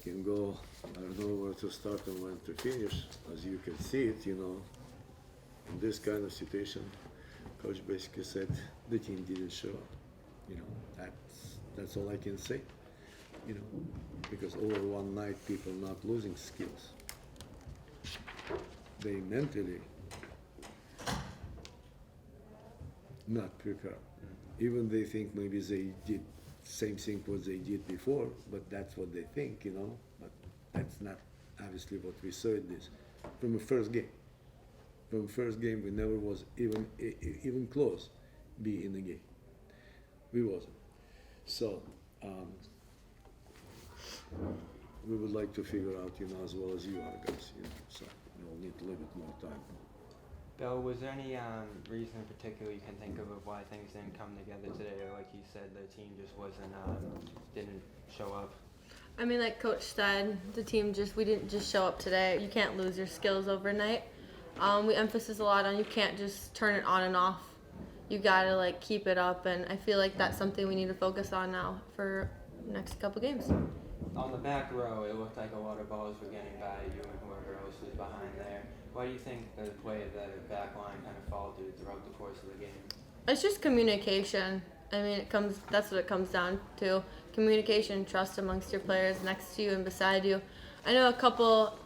can go, I don't know where to start and when to finish. As you can see it, in this kind of situation, coach basically said the team didn't show up. That's all I can say. Because over one night, people not losing skills. They mentally not prepared. Even they think maybe they did same thing what they did before, but that's what they think, But that's not obviously what we saw in this from the first game. From the first game, we never was even close be in the game. We wasn't. So we would like to figure out, as well as you are guys, So we'll need a little bit more time. Bill, was there any reason in particular you can think of why things didn't come together today, or like you said, the team just didn't show up? I mean, like Coach said, we didn't just show up today. You can't lose your skills overnight. We emphasize a lot on you can't just turn it on and off. You gotta keep it up, and I feel like that's something we need to focus on now for the next couple games. On the back row, it looked like a lot of balls were getting by you and whoever else was behind there. Why do you think the play of the back line kind of faltered throughout the course of the game? It's just communication. I mean, that's what it comes down to. Communication, trust amongst your players next to you and beside you. I know a couple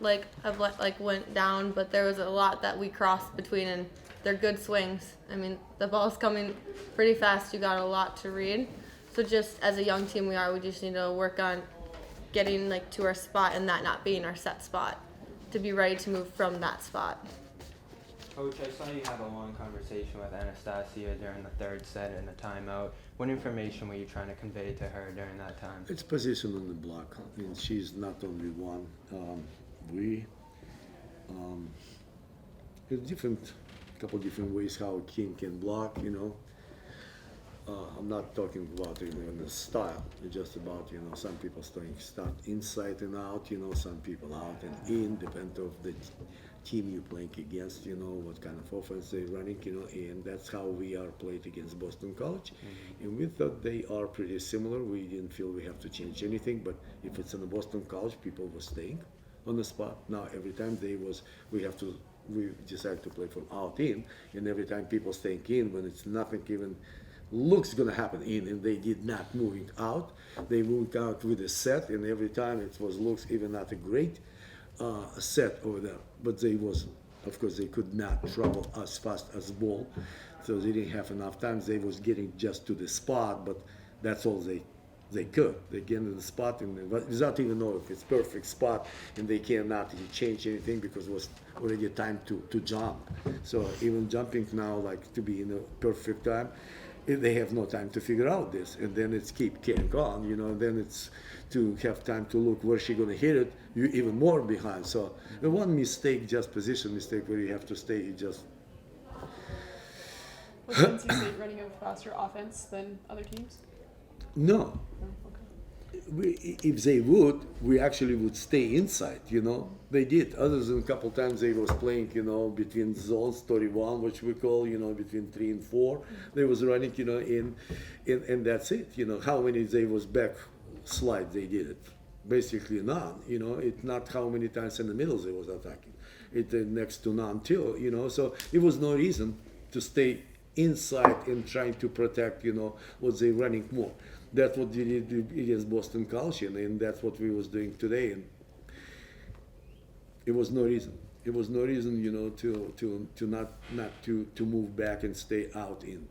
went down, but there was a lot that we crossed between, and they're good swings. I mean, the ball's coming pretty fast. You got a lot to read. So just as a young team we just need to work on getting to our spot and that not being our set spot, to be ready to move from that spot. Coach, I saw you have a long conversation with Anastasia during the third set in the timeout. What information were you trying to convey to her during that time? It's position on the block, and she's not only one. There's couple different ways how a king can block, I'm not talking about the style. It's just about some people start inside and out. Some people out and in, depend of the team you're playing against. What kind of offense they're running. And that's how we are played against Boston College. Mm-hmm. And we thought they are pretty similar. We didn't feel we have to change anything. But if it's in the Boston College, people were staying on the spot. Now every time we decided to play from out in, and every time people staying in when it's nothing even looks gonna happen in, and they did not moving out. They moved out with a set, and every time it looks even not a great set over there. But of course, they could not travel as fast as ball, so they didn't have enough time. They was getting just to the spot, but that's all they could. They get into the spot and without even know if it's perfect spot, and they cannot change anything because it was already time to jump. So even jumping now, to be in a perfect time, they have no time to figure out this, and then it's keep carrying on, and then it's to have time to look where she's gonna hit it, you even more behind. So the one mistake, just position mistake, where you have to stay, you just. Was NC State running a faster offense than other teams? No. If they would, we actually would stay inside, They did. Other than a couple times they was playing, between zones 31, which we call, between 3 and 4. They was running, and that's it. How many they was back slide they did it? Basically none. It's not how many times in the middle they was attacking. It next to none too. So it was no reason to stay inside and trying to protect, what they running more. That's what we did against Boston College, and that's what we was doing today. And it was no reason. It was no reason, to not to move back and stay out in.